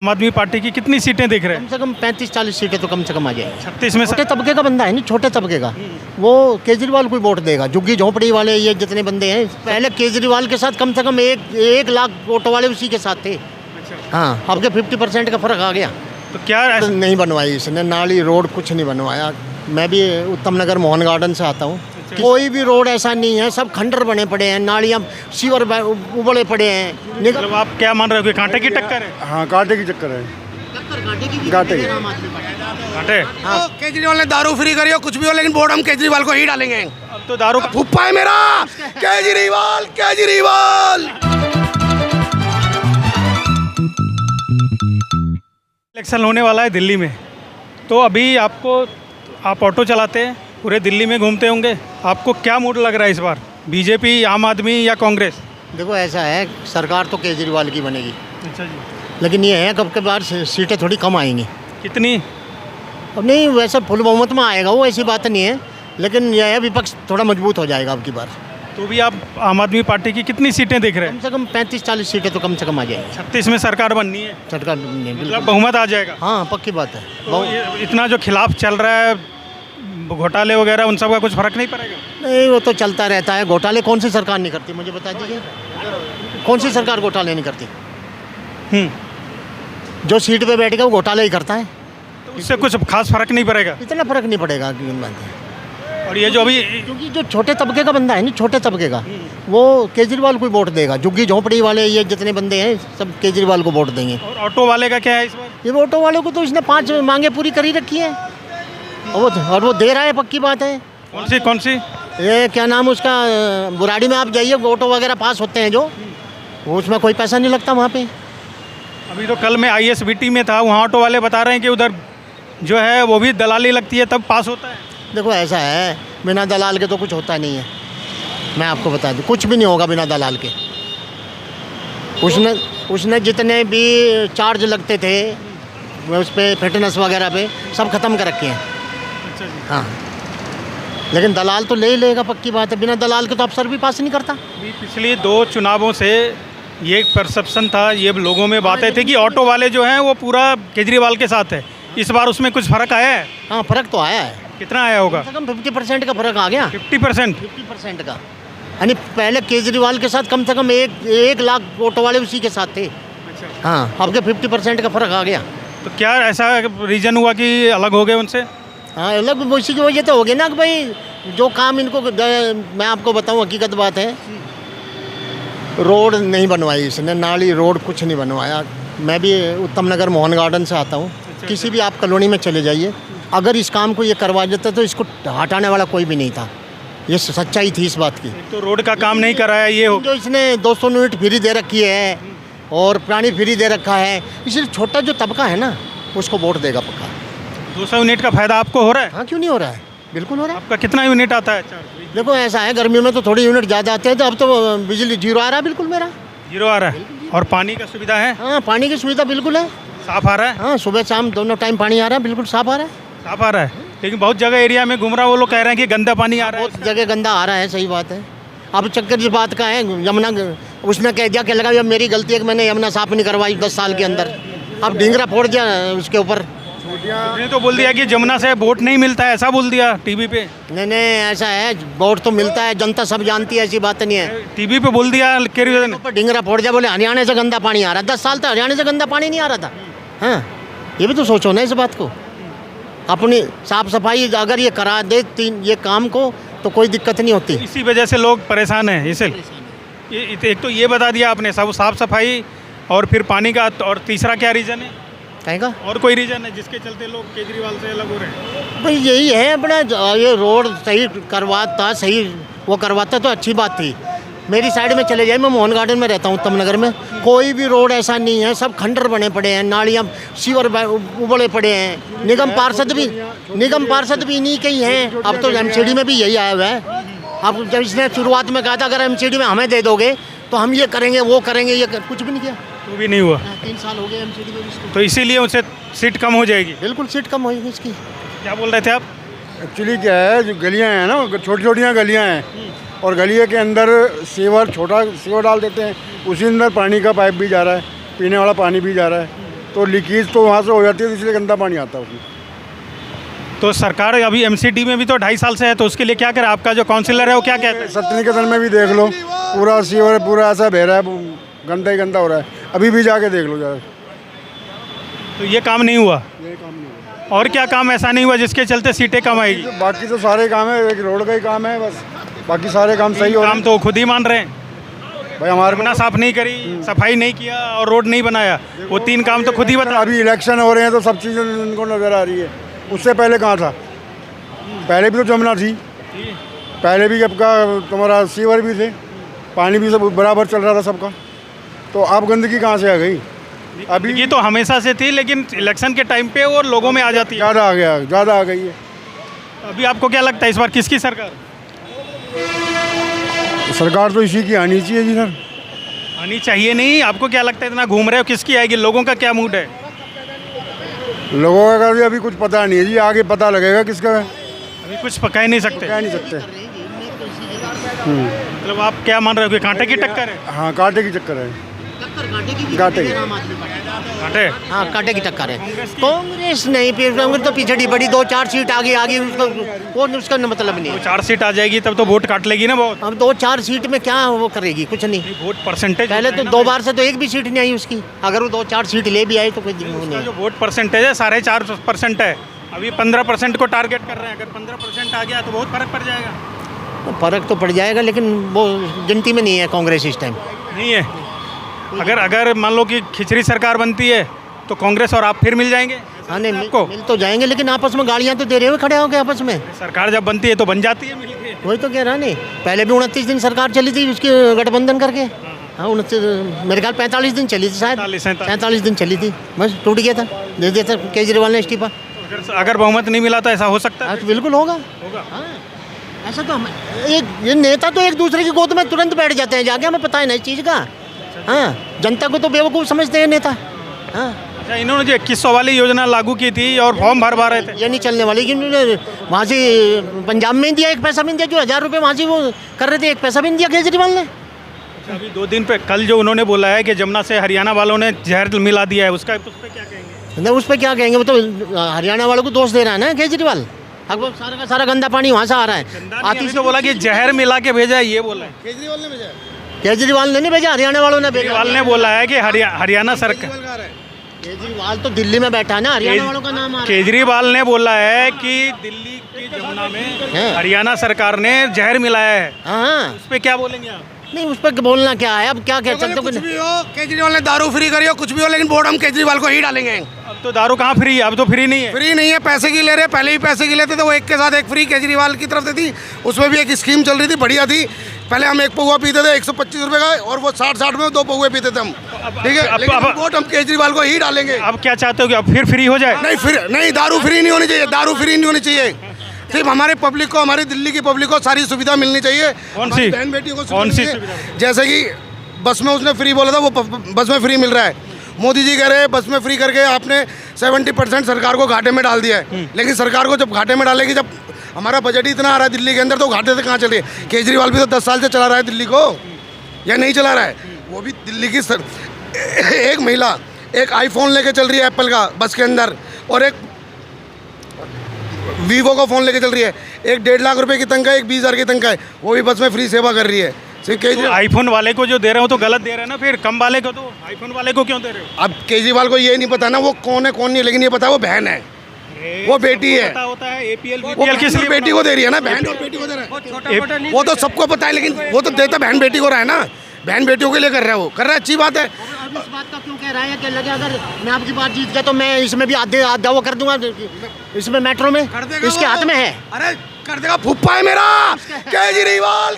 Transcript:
आम आदमी पार्टी की कितनी सीटें दिख रहे कम हैं? से कम 35-40 सीटें तो कम से कम आ जाएंगी। 36 में छोटे तबके का बंदा है नहीं, छोटे तबके का, वो केजरीवाल को ही वोट देगा। झुग्गी झोंपड़ी वाले ये जितने बंदे हैं, पहले केजरीवाल के साथ कम से कम एक लाख वोट वाले उसी के साथ थे। हाँ, अब के 50% का फर्क आ गया। तो क्या ऐसा नहीं बनवाई इसने, नाली रोड कुछ नहीं बनवाया। मैं भी उत्तम नगर मोहन गार्डन से आता हूँ। कोई भी रोड ऐसा नहीं है, सब खंडर बने पड़े हैं, नालियाँ सीवर उबले पड़े हैं। मतलब आप क्या मान रहे हो कि कांटे की टक्कर है? हाँ, कांटे की चक्कर है। कांटे की। कांटे? तो केजरीवाल ने दारू फ्री करी हो, कुछ भी हो, लेकिन वोट हम केजरीवाल को ही डालेंगे। अब तो दारू फुप्पा है मेरा केजरीवाल केजरीवाल। इलेक्शन होने वाला है दिल्ली में, तो अभी आप ऑटो चलाते हैं, पूरे दिल्ली में घूमते होंगे, आपको क्या मूड लग रहा है इस बार? बीजेपी, आम आदमी या कांग्रेस? देखो ऐसा है, सरकार तो केजरीवाल की बनेगी, अच्छा जी। लेकिन ये है कब के बार सीटें थोड़ी कम आएंगी। कितनी? अब नहीं, वैसे फुल बहुमत में आएगा वो, ऐसी बात नहीं है, लेकिन यह है विपक्ष थोड़ा मजबूत हो जाएगा अब की बार। तो भी आप आम आदमी पार्टी की कितनी सीटें दिख रहे कम हैं? से कम 35-40 सीटें तो कम से कम आ जाएंगी। 36 में सरकार बननी है, सरकार नहीं, मतलब बिल्कुल। बहुमत आ जाएगा। हाँ, पक्की बात है। तो इतना जो खिलाफ चल रहा है, घोटाले वगैरह, उन सब का कुछ फर्क नहीं पड़ेगा? नहीं, वो तो चलता रहता है। घोटाले कौन सी सरकार नहीं करती, मुझे बता दीजिए। कौन सी सरकार घोटाले नहीं करती? जो सीट पे बैठेगा वो घोटाले ही करता है। तो उससे कुछ खास फर्क नहीं पड़ेगा? इतना फर्क नहीं पड़ेगा कि बात है। और ये जो अभी क्योंकि जो छोटे तबके का बंदा है नहीं, छोटे तबके का, वो केजरीवाल को ही वोट देगा। झुग्गी झोंपड़ी वाले ये जितने बंदे हैं, सब केजरीवाल को वोट देंगे। और ऑटो वाले का क्या है इस बार? ये ऑटो वालों को तो इसने 5 मांगे पूरी करी रखी है, और वो दे रहा है, पक्की बात है। कौन सी? ये क्या नाम उसका, बुराड़ी में आप जाइए, ऑटो वगैरह पास होते हैं जो, वो उसमें कोई पैसा नहीं लगता वहाँ पे। अभी तो कल मैं ISBT में था, वहाँ ऑटो वाले बता रहे हैं कि उधर जो है वो भी दलाली लगती है तब पास होता है। देखो ऐसा है, बिना दलाल के तो कुछ होता नहीं है। मैं आपको बता दूं, कुछ भी नहीं होगा बिना दलाल के। उसने जितने भी चार्ज लगते थे उस पर, फिटनेस वगैरह पे, सब ख़त्म कर रखे हैं। अच्छा जी। हाँ, लेकिन दलाल तो ले ही लेगा, पक्की बात है। बिना दलाल के तो अफसर भी पास नहीं करता। अभी पिछली 2 चुनावों से ये एक परसेप्शन था, ये लोगों में बातें थी कि ऑटो वाले जो हैं वो पूरा केजरीवाल के साथ है। इस बार उसमें कुछ फ़र्क आया है? हाँ, फ़र्क तो आया है। कितना आया होगा? कम से कम 50% का फ़र्क आ गया। 50%? 50% का, यानी पहले केजरीवाल के साथ कम से कम एक लाख वोट वाले उसी के साथ थे। अच्छा। हाँ, अब के 50% का फ़र्क आ गया। तो क्या ऐसा रीज़न हुआ कि अलग हो गए उनसे? हाँ, अलग उसी की वजह तो हो गई ना कि भाई जो काम इनको, मैं आपको बताऊँ, हकीकत बात है, रोड नहीं बनवाई इसने, नाली रोड कुछ नहीं बनवाया। मैं भी उत्तम नगर मोहन गार्डन से आता हूँ। किसी भी आप कॉलोनी में चले जाइए, अगर इस काम को ये करवा देता तो इसको हटाने वाला कोई भी नहीं था। ये सच्चाई थी इस बात की। तो रोड का काम नहीं कराया, ये हो जो इसने 200 यूनिट फ्री दे रखी है और पानी फ्री दे रखा है, इसलिए छोटा जो तबका है ना, उसको वोट देगा पक्का। 200 यूनिट का फ़ायदा आपको हो रहा है? हाँ, क्यों नहीं हो रहा है, बिल्कुल हो रहा है। आपका कितना यूनिट आता है? देखो ऐसा है, गर्मियों में तो थोड़ी यूनिट ज़्यादा आते हैं, तो अब तो बिजली 0 आ रहा है, बिल्कुल मेरा 0 आ रहा है। और पानी का सुविधा है? हाँ, पानी की सुविधा बिल्कुल है, साफ आ रहा है? हाँ, सुबह शाम दोनों टाइम पानी आ रहा है, बिल्कुल साफ आ रहा है। साफ आ रहा है, लेकिन बहुत जगह एरिया में घूम रहा, वो लोग कह रहे हैं कि गंदा पानी आ रहा है। बहुत जगह गंदा आ रहा है, सही बात है। अब चक्कर इस बात का है, यमुना उसने कह दिया कि लगा अब मेरी गलती है कि मैंने यमुना साफ नहीं करवाई 10 साल के अंदर, अब ढींगरा फोड़ दिया उसके ऊपर। उसने तो बोल दिया कि जमुना से वोट नहीं मिलता है, ऐसा बोल दिया टीवी पे। नहीं, ऐसा है, वोट तो मिलता है, जनता सब जानती है, ऐसी बात नहीं है। टीवी पे बोल दिया केजरीवाल ने। ऊपर ढींगरा फोड़ दिया, बोले हरियाणा से गंदा पानी आ रहा है। 10 साल तक हरियाणा से गंदा पानी नहीं आ रहा था। हाँ, ये भी तो सोचो ना इस बात को। अपनी साफ सफाई अगर ये करा दे ये काम को, तो कोई दिक्कत नहीं होती। इसी वजह से लोग परेशान हैं। एक तो ये बता दिया आपने, सब साफ सफाई और फिर पानी का, और तीसरा क्या रीज़न है? कहेगा और कोई रीज़न है जिसके चलते लोग केजरीवाल से अलग हो रहे हैं? भाई यही है अपना, ये रोड सही करवाता, सही वो करवाता तो अच्छी बात थी। मेरी साइड में चले जाए, मैं मोहन गार्डन में रहता हूँ, उत्तम नगर में, कोई भी रोड ऐसा नहीं है, सब खंडर बने पड़े हैं, नालियाँ सीवर उबले पड़े हैं। निगम पार्षद भी इन्हीं के ही हैं। अब तो MCD में भी यही आया हुआ है। अब जब इसने शुरुआत में कहा था अगर MCD में हमें दे दोगे तो हम ये करेंगे वो करेंगे, ये कुछ भी नहीं किया। वो भी नहीं हुआ। 3 साल हो गए MCD में इसको। तो इसीलिए उनसे सीट कम हो जाएगी। बिल्कुल सीट कम होगी इसकी। क्या बोल रहे थे आप? एक्चुअली क्या है, जो गलियां हैं ना, छोटी छोटियाँ गलियां हैं, और गलिया के अंदर छोटा सीवर डाल देते हैं, उसी अंदर पानी का पाइप भी जा रहा है, पीने वाला पानी भी जा रहा है। तो लीकेज तो वहाँ से हो जाती है, इसलिए गंदा पानी आता है उसमें। तो सरकार अभी एमसीडी में भी तो 2.5 साल से है, तो उसके लिए क्या करे? आपका जो काउंसिलर है वो क्या कहते हैं? सतनिकेतन में भी देख लो, पूरा सीवर पूरा ऐसा बह रहा है, गंदा ही गंदा हो रहा है। अभी भी जाके देख लो जरा। तो ये काम नहीं हुआ, ये काम नहीं हुआ। और क्या काम ऐसा नहीं हुआ जिसके चलते सीटें कम आएगी? बाकी तो सारे काम है, एक रोड का ही काम है बस, बाकी सारे काम सही हो रहे काम हैं। तो खुद ही मान रहे हैं, भाई हमारे अपना साफ नहीं करी, सफाई नहीं किया और रोड नहीं बनाया, वो 3 काम तो खुद ही बता। अभी इलेक्शन हो रहे हैं तो सब चीज़ें इनको नज़र आ रही है। उससे पहले कहाँ था? पहले भी तो जमुना थी, पहले भी आपका तुम्हारा सीवर भी थे, पानी भी सब बराबर चल रहा था सबका। तो अब गंदगी कहाँ से आ गई? अभी ये तो हमेशा से थी, लेकिन इलेक्शन के टाइम पे और लोगों में आ जाती है। ज़्यादा आ गया, ज़्यादा आ गई है। अभी आपको क्या लगता है इस बार किसकी सरकार सरकार तो इसी की आनी चाहिए जी सर। आनी चाहिए? नहीं, आपको क्या लगता है इतना घूम रहे हो, किसकी आएगी? लोगों का क्या मूड है? लोगों का भी अभी कुछ पता नहीं है जी, आगे पता लगेगा किसका है। अभी कुछ पका ही नहीं सकते। कह नहीं सकते। मतलब आप क्या मान रहे हो कि कांटे की टक्कर है? हाँ, कांटे की चक्कर है। कांटे की। कांटे? हाँ, कांटे की टक्कर है। कांग्रेस नहीं, फिर कांग्रेस तो पिछड़ी बड़ी, 2-4 सीट आगे आगे उसको, वो उसका मतलब नहीं है। 4 सीट आ जाएगी तब तो वोट काट लेगी ना बहुत। अब 2-4 सीट में क्या वो करेगी? कुछ नहीं। वोट परसेंटेज पहले तो 2 बार से तो एक भी सीट नहीं आई उसकी, अगर वो 2-4 सीट ले भी आई तो कोई दिक्कत उसका नहीं। जो वोट परसेंटेज है 4.5% है, अभी 15% को टारगेट कर रहे हैं। अगर 15% आ गया तो बहुत फर्क पड़ जाएगा। तो फर्क तो पड़ जाएगा, लेकिन वो गिनती में नहीं है कांग्रेस इस टाइम। नहीं है। अगर मान लो कि खिचड़ी सरकार बनती है तो कांग्रेस और आप फिर मिल जाएंगे? हाँ, नहीं आपको मिल तो जाएंगे, लेकिन आपस में गाड़ियाँ तो दे रहे हुए खड़े हो गए आपस में। सरकार जब बनती है तो बन जाती है मिलके। वही तो कह रहा नहीं, पहले भी 29 दिन सरकार चली थी उसकी गठबंधन करके। हाँ, 29 मेरे ख्याल 45 दिन चली थी शायद, 47 दिन चली थी, बस टूट गया था, दे दिया था केजरीवाल ने इस्तीफा। अगर बहुमत नहीं मिला तो ऐसा हो सकता है? हाँ, तो बिल्कुल होगा। हाँ, ऐसा तो ये नेता तो एक दूसरे की गोद में तुरंत बैठ जाते हैं जाके, हमें पता है ना इस चीज़ का। हाँ, जनता को तो बेवकूफ़ समझते हैं नेता। हाँ, अच्छा, इन्होंने जो 2100 वाली योजना लागू की थी और फॉर्म भरवा रहे थे, ये नहीं चलने वाली, कि वहाँ से पंजाब में दिया 1 पैसा भी नहीं दिया, जो 1000 रुपये वहाँ से वो कर रहे थे 1 पैसा भी नहीं दिया केजरीवाल ने। अभी 2 दिन पे कल जो उन्होंने बोला है कि जमुना से हरियाणा वालों ने जहर मिला दिया है, उसका उस पर क्या कहेंगे? नहीं, उस पर क्या कहेंगे, वो तो हरियाणा वालों को दोष दे रहा है ना केजरीवाल। अब वो सारा का सारा गंदा पानी वहाँ से आ रहा है। आती तो बोला कि जहर मिला के भेजा है, ये बोला है केजरीवाल ने नहीं भेजा, हरियाणा वालों ने भेजा। केजरीवाल ने बोला है कि हरियाणा सरकार, केजरीवाल तो दिल्ली में बैठा है ना, हरियाणा वालों का नाम आ रहा है। केजरीवाल ने बोला है कि दिल्ली की जमुना में हरियाणा सरकार ने जहर मिलाया है। हाँ, उस पर क्या बोलेंगे आप? नहीं, उस पर बोलना क्या है, अब क्या कह सकते कुछ हो? भी हो, केजरीवाल ने दारू फ्री करी हो, कुछ भी हो, लेकिन वोट हम केजरीवाल को ही डालेंगे। अब तो दारू कहाँ फ्री है? अब तो फ्री नहीं है। फ्री नहीं है, पैसे की ले रहे, पहले भी पैसे की लेते थे, वो एक के साथ एक फ्री केजरीवाल की तरफ से थी। उसमें भी एक स्कीम चल रही थी, बढ़िया थी। पहले हम 1 पौवा पीते थे 125 रुपये का, और वो 60-60 में 2 पौवे पीते थे हम। ठीक है, लेकिन वोट हम केजरीवाल को ही डालेंगे। अब क्या चाहते हो कि अब फिर फ्री हो जाए? नहीं, दारू फ्री नहीं होनी चाहिए, दारू फ्री नहीं होनी चाहिए। सिर्फ हमारे पब्लिक को, हमारी दिल्ली की पब्लिक को सारी सुविधा मिलनी चाहिए। कौन सी? बहन बेटियों को कौन सी सुविधा? जैसे कि बस में उसने फ्री बोला था, वो बस में फ्री मिल रहा है। मोदी जी कह रहे हैं बस में फ्री करके आपने 70% सरकार को घाटे में डाल दिया है। लेकिन सरकार को जब घाटे में डालेगी, जब हमारा बजट ही इतना आ रहा है दिल्ली के अंदर, तो घाटे से कहाँ चल रही है? केजरीवाल भी तो 10 साल से चला रहा है दिल्ली को, या नहीं चला रहा है? वो भी दिल्ली की एक महिला एक आईफोन लेके चल रही है एप्पल का बस के अंदर, और एक वीवो का फ़ोन लेके चल रही है। एक 1.5 लाख रुपए की तनख्वाह, एक 20,000 की तनख्वाह है, वो भी बस में फ्री सेवा कर रही है। तो आईफोन वाले को जो दे रहे हो तो गलत दे रहे हैं ना, फिर कम वाले को तो आईफोन वाले को क्यों दे रहे हो? अब केजरीवाल को ये नहीं पता ना वो कौन है कौन नहीं, लेकिन ये पता है वो बहन है, वो बेटी है। पता होता है एपीएल वो किस लिए बेटी को दे रही है ना, बहन और बेटी को दे रहा है। वो तो सबको पता है, लेकिन वो तो देता बहन बेटी को रहा है ना, बहन बेटियों के लिए कर रहा है, वो कर रहा है, अच्छी बात है। अब इस बात का क्यों कह रहा है कि लगे अगर मैं आपकी बात जीत गया तो मैं इसमें भी आधा वो कर दूंगा, इसमें मेट्रो में इसके हाथ में है। अरे कर देगा, फुप्पा है मेरा केजरीवाल।